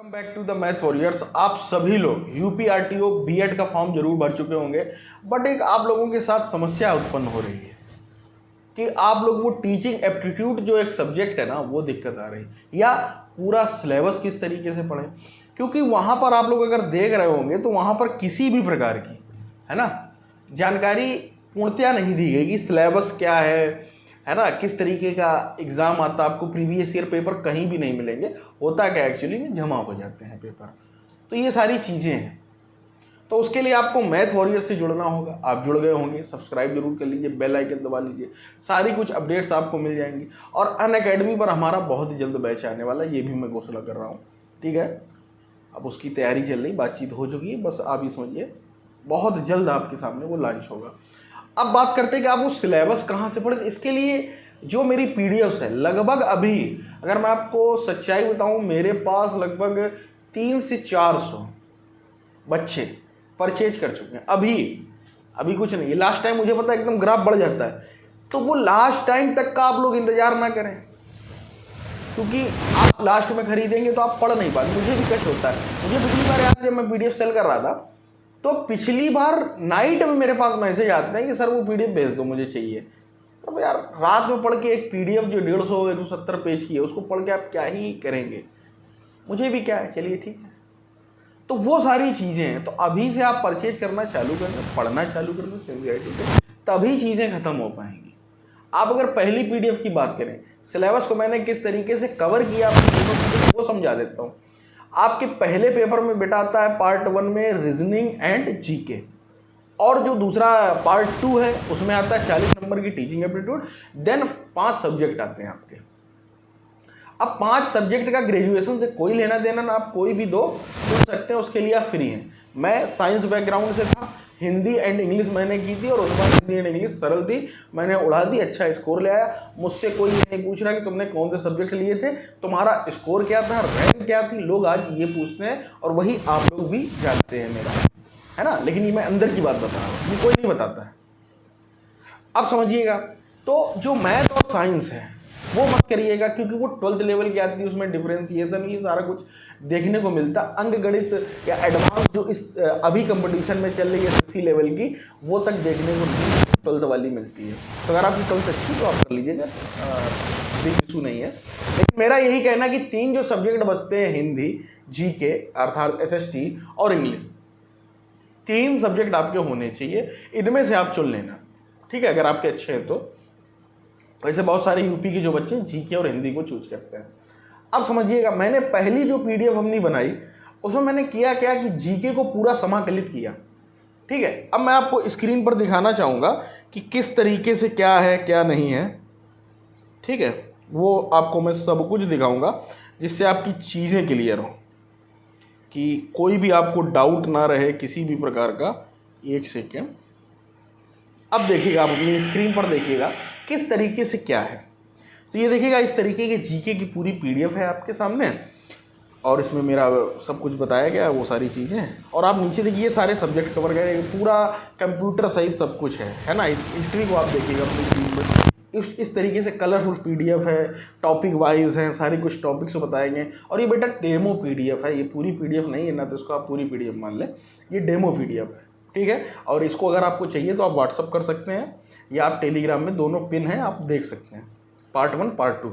Welcome back to the math warriors. आप सभी लोग यूपीआरटीओ बीएड का फॉर्म जरूर भर चुके होंगे, बट एक आप लोगों के साथ समस्या उत्पन्न हो रही है कि आप लोग वो टीचिंग एप्टीट्यूड जो एक सब्जेक्ट है ना, वो दिक्कत आ रही है, या पूरा सिलेबस किस तरीके से पढ़ें। क्योंकि वहाँ पर आप लोग अगर देख रहे होंगे तो वहाँ पर किसी भी प्रकार की है ना जानकारी पूर्णतया नहीं दी गई कि सिलेबस क्या है ना, किस तरीके का एग्जाम आता है। आपको प्रीवियस ईयर पेपर कहीं भी नहीं मिलेंगे। होता क्या एक्चुअली में जमा हो जाते हैं पेपर। तो ये सारी चीज़ें हैं। तो उसके लिए आपको मैथ वॉरियर से जुड़ना होगा। आप जुड़ गए होंगे, सब्सक्राइब जरूर कर लीजिए, बेल आइकन दबा लीजिए, सारी कुछ अपडेट्स आपको मिल जाएंगी। और अनअकैडमी पर हमारा बहुत ही जल्द बैच आने वाला है, ये भी मैं घोषणा कर रहा हूँ। ठीक है, अब उसकी तैयारी चल रही, बातचीत हो चुकी है, बस आप ये समझिए बहुत जल्द आपके सामने वो लॉन्च होगा। अब बात करते हैं कि आप वो सिलेबस कहाँ से पढ़े। इसके लिए जो मेरी पीडीएफ्स है, लगभग अभी अगर मैं आपको सच्चाई बताऊं, मेरे पास लगभग 300 से 400 बच्चे परचेज कर चुके हैं। अभी कुछ नहीं है। लास्ट टाइम मुझे पता है एकदम ग्राफ बढ़ जाता है, तो वो लास्ट टाइम तक का आप लोग इंतजार ना करें, क्योंकि आप लास्ट में खरीदेंगे तो आप पढ़ नहीं पाते। मुझे भी कष्ट होता है। मुझे पिछली बार याद, जब मैं पीडीएफ सेल कर रहा था, तो पिछली बार नाइट में मेरे पास मैसेज आते हैं कि सर वो पीडीएफ भेज दो, मुझे चाहिए। अब यार रात में पढ़ के एक पीडीएफ जो 150-170 पेज की है, उसको पढ़ के आप क्या ही करेंगे। मुझे भी क्या है, चलिए ठीक है। तो वो सारी चीज़ें हैं। तो अभी से आप परचेज करना चालू कर दें, पढ़ना चालू कर दें सिंसियरिटी, तभी चीज़ें खत्म हो पाएंगी। आप अगर पहली पीडीएफ की बात करें, सिलेबस को मैंने किस तरीके से कवर किया वो समझा देता हूँ। आपके पहले पेपर में बेटा आता है पार्ट 1 में रीजनिंग एंड जीके, और जो दूसरा पार्ट 2 है उसमें आता है 40 नंबर की टीचिंग एप्टीट्यूड। देन 5 सब्जेक्ट आते हैं आपके। अब 5 सब्जेक्ट का ग्रेजुएशन से कोई लेना देना ना, आप कोई भी दो चुन सकते हैं, उसके लिए आप फ्री हैं। मैं साइंस बैकग्राउंड से था, हिंदी एंड इंग्लिश मैंने की थी, और उसके बाद हिंदी एंड इंग्लिश सरल थी, मैंने उड़ा दी, अच्छा स्कोर ले आया। मुझसे कोई ये नहीं पूछ रहा कि तुमने कौन से सब्जेक्ट लिए थे, तुम्हारा स्कोर क्या था, रैंक क्या थी। लोग आज ये पूछते हैं, और वही आप लोग भी जानते हैं मेरा, है ना। लेकिन ये मैं अंदर की बात बता रहा हूँ, ये कोई नहीं बताता है। अब समझिएगा, तो जो मैथ और साइंस है वो मत करिएगा, क्योंकि वो 12th लेवल की आती है, उसमें डिफरेंशिएशन ये सारा कुछ देखने को मिलता। अंक गणित या एडवांस जो इस अभी कंपटीशन में चल रही है 60 लेवल की, वो तक देखने को नहीं 12th वाली मिलती है। तो अगर आपकी 12th अच्छी तो आप कर लीजिएगा, बिग इशू नहीं है। लेकिन मेरा यही कहना कि 3 जो सब्जेक्ट बचते हैं, हिंदी, जीके अर्थात एसएसटी और इंग्लिश, 3 सब्जेक्ट आपके होने चाहिए। इनमें से आप चुन लेना, ठीक है, अगर आपके अच्छे हैं तो। वैसे बहुत सारे यूपी के जो बच्चे जीके और हिंदी को चूज करते हैं। अब समझिएगा, मैंने पहली जो पीडीएफ हमने बनाई, उसमें मैंने किया क्या कि जीके को पूरा समाकलित किया। ठीक है, अब मैं आपको स्क्रीन पर दिखाना चाहूँगा कि किस तरीके से क्या है क्या नहीं है। ठीक है, वो आपको मैं सब कुछ दिखाऊंगा, जिससे आपकी चीज़ें क्लियर हो, कि कोई भी आपको डाउट ना रहे किसी भी प्रकार का। एक सेकेंड, अब देखिएगा, आप अपनी स्क्रीन पर देखिएगा किस तरीके से क्या है। तो ये देखिएगा, इस तरीके के जीके की पूरी पीडीएफ है आपके सामने, और इसमें मेरा सब कुछ बताया गया है, वो सारी चीज़ें। और आप नीचे देखिए सारे सब्जेक्ट कवर करेंगे, पूरा कंप्यूटर सहित सब कुछ है ना। हिस्ट्री को आप देखिएगा अपनी स्क्रीन पर, इस तरीके से कलरफुल पीडीएफ है, टॉपिक वाइज है, सारी कुछ टॉपिक्स बताएंगे। और ये बेटा डेमो पीडीएफ है, ये पूरी पीडीएफ नहीं है ना, तो इसको आप पूरी पीडीएफ मान लें, ये डेमो पीडीएफ है। ठीक है, और इसको अगर आपको चाहिए तो आप व्हाट्सअप कर सकते हैं, या आप टेलीग्राम में, दोनों पिन हैं, आप देख सकते हैं, पार्ट 1 पार्ट 2।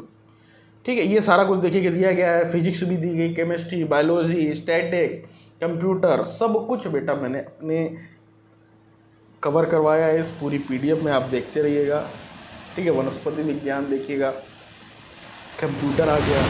ठीक है, ये सारा कुछ देखिए दिया गया है। फिजिक्स भी दी गई, केमिस्ट्री, बायोलॉजी, स्टैटिक, कंप्यूटर, सब कुछ बेटा मैंने अपने कवर करवाया है इस पूरी पीडीएफ में, आप देखते रहिएगा। ठीक है, वनस्पति विज्ञान देखिएगा, कंप्यूटर आ गया,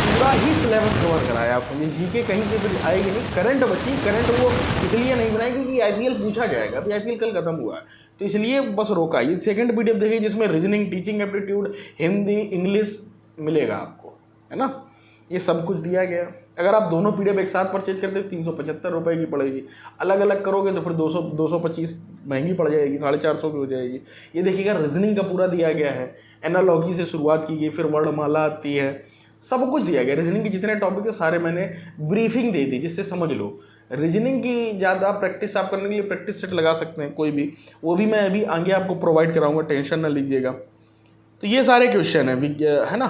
पूरा ही सिलेबस कवर कराया आपको। जीके कहीं से फिर आएगी नहीं। करंट बची, करंट वो इसलिए नहीं बनाई क्योंकि आईपीएल पूछा जाएगा। अभी आईपीएल कल खत्म हुआ है, तो इसलिए बस रोका। ये सेकंड पीडीएफ देखिए, जिसमें reasoning, teaching aptitude, Hindi, English मिलेगा आपको, है ना। ये सब कुछ दिया गया। अगर आप दोनों पीडीएफ एक साथ परचेज करते हैं 375 रुपये की पड़ेगी। अलग अलग करोगे तो फिर 225 महंगी पड़ जाएगी, 450 की हो जाएगी। ये देखिएगा, रीजनिंग का पूरा दिया गया है, एनालॉजी से शुरुआत की गई, फिर वर्णमाला आती है, सब कुछ दिया गया। रीजनिंग के जितने टॉपिक है सारे मैंने ब्रीफिंग दे दी, जिससे समझ लो। रीजनिंग की ज़्यादा प्रैक्टिस आप करने के लिए प्रैक्टिस सेट लगा सकते हैं कोई भी, वो भी मैं अभी आगे आपको प्रोवाइड कराऊंगा, टेंशन ना लीजिएगा। तो ये सारे क्वेश्चन है ना,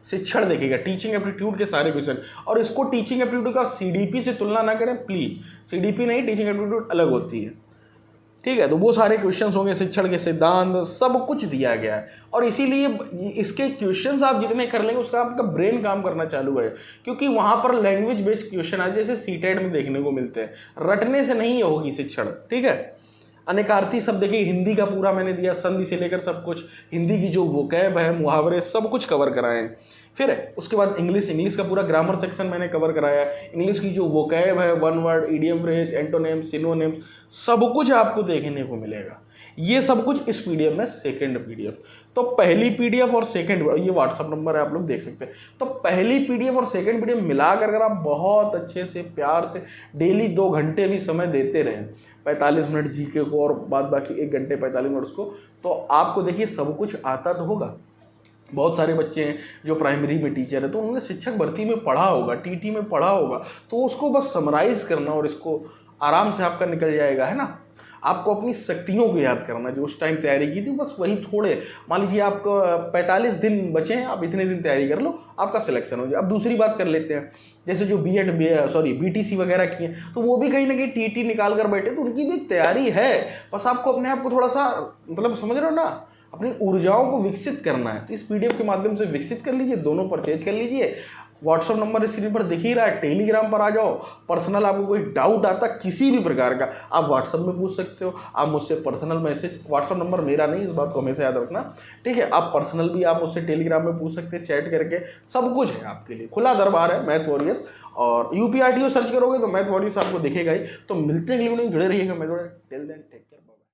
शिक्षण देखेगा, टीचिंग एप्टीट्यूड के सारे क्वेश्चन। और इसको टीचिंग एप्टीट्यूड का सीडीपी से तुलना ना करें प्लीज, सीडीपी नहीं, टीचिंग एप्टीट्यूड अलग होती है, ठीक है। तो वो सारे क्वेश्चंस होंगे, शिक्षण के सिद्धांत, सब कुछ दिया गया है। और इसीलिए इसके क्वेश्चंस आप जितने कर लेंगे उसका आपका ब्रेन काम करना चालू है, क्योंकि वहां पर लैंग्वेज बेस्ड क्वेश्चन आज जैसे सीटेट में देखने को मिलते हैं, रटने से नहीं होगी शिक्षण, ठीक है। अनेकार्थी शब्द देखिए, हिंदी का पूरा मैंने दिया, संधि से लेकर सब कुछ, हिंदी की जो वोकैब है, मुहावरे, सब कुछ कवर कराए हैं। फिर उसके बाद इंग्लिश का पूरा ग्रामर सेक्शन मैंने कवर कराया है। इंग्लिश की जो वोकैब है, one word, idiom phrase, antonym, synonym, सब कुछ आपको देखने को मिलेगा। ये सब कुछ इस पीडीएफ में, सेकंड पीडीएफ। तो पहली पीडीएफ और सेकंड, ये व्हाट्सअप नंबर है, आप लोग देख सकते हैं। तो पहली पीडीएफ और सेकंड पीडीएफ मिलाकर अगर आप बहुत अच्छे से प्यार से डेली 2 घंटे भी समय देते रहें, 45 मिनट जीके को और बाद बाकी 1 घंटे 45 मिनट उसको, तो आपको देखिए सब कुछ आता तो होगा। बहुत सारे बच्चे हैं जो प्राइमरी में टीचर है, तो उन्होंने शिक्षक भर्ती में पढ़ा होगा, टीटी में पढ़ा होगा, तो उसको बस समराइज करना और इसको आराम से आपका निकल जाएगा, है ना। आपको अपनी शक्तियों को याद करना, जो उस टाइम तैयारी की थी, बस वही थोड़े, मान लीजिए आपको 45 दिन बचे हैं, आप इतने दिन तैयारी कर लो, आपका सिलेक्शन हो जाए। अब दूसरी बात कर लेते हैं, जैसे जो बीटीसी वगैरह की हैं, तो वो भी कहीं ना कहीं टीटी निकाल कर बैठे, तो उनकी भी तैयारी है, बस आपको अपने आप को थोड़ा सा, मतलब समझ रहे हो ना, अपनी ऊर्जाओं को विकसित करना है। तो इस पीडीएफ के माध्यम से विकसित कर लीजिए, दोनों परचेज कर लीजिए। व्हाट्सअप नंबर स्क्रीन पर दिख ही रहा है, टेलीग्राम पर आ जाओ। पर्सनल आपको कोई डाउट आता किसी भी प्रकार का, आप व्हाट्सअप में पूछ सकते हो, आप मुझसे पर्सनल मैसेज, व्हाट्सअप नंबर मेरा नहीं, इस बात को हमेशा याद रखना, ठीक है। आप पर्सनल भी आप मुझसे टेलीग्राम में पूछ सकते हैं, चैट करके, सब कुछ है आपके लिए, खुला दरबार है मैथ वॉरियर्स। और यूपीआरटीओ सर्च करोगे तो मैथ वॉरियर्स आपको दिखेगा ही। तो मिलते हैं, जुड़े रहिएगा, मैं टिल देन।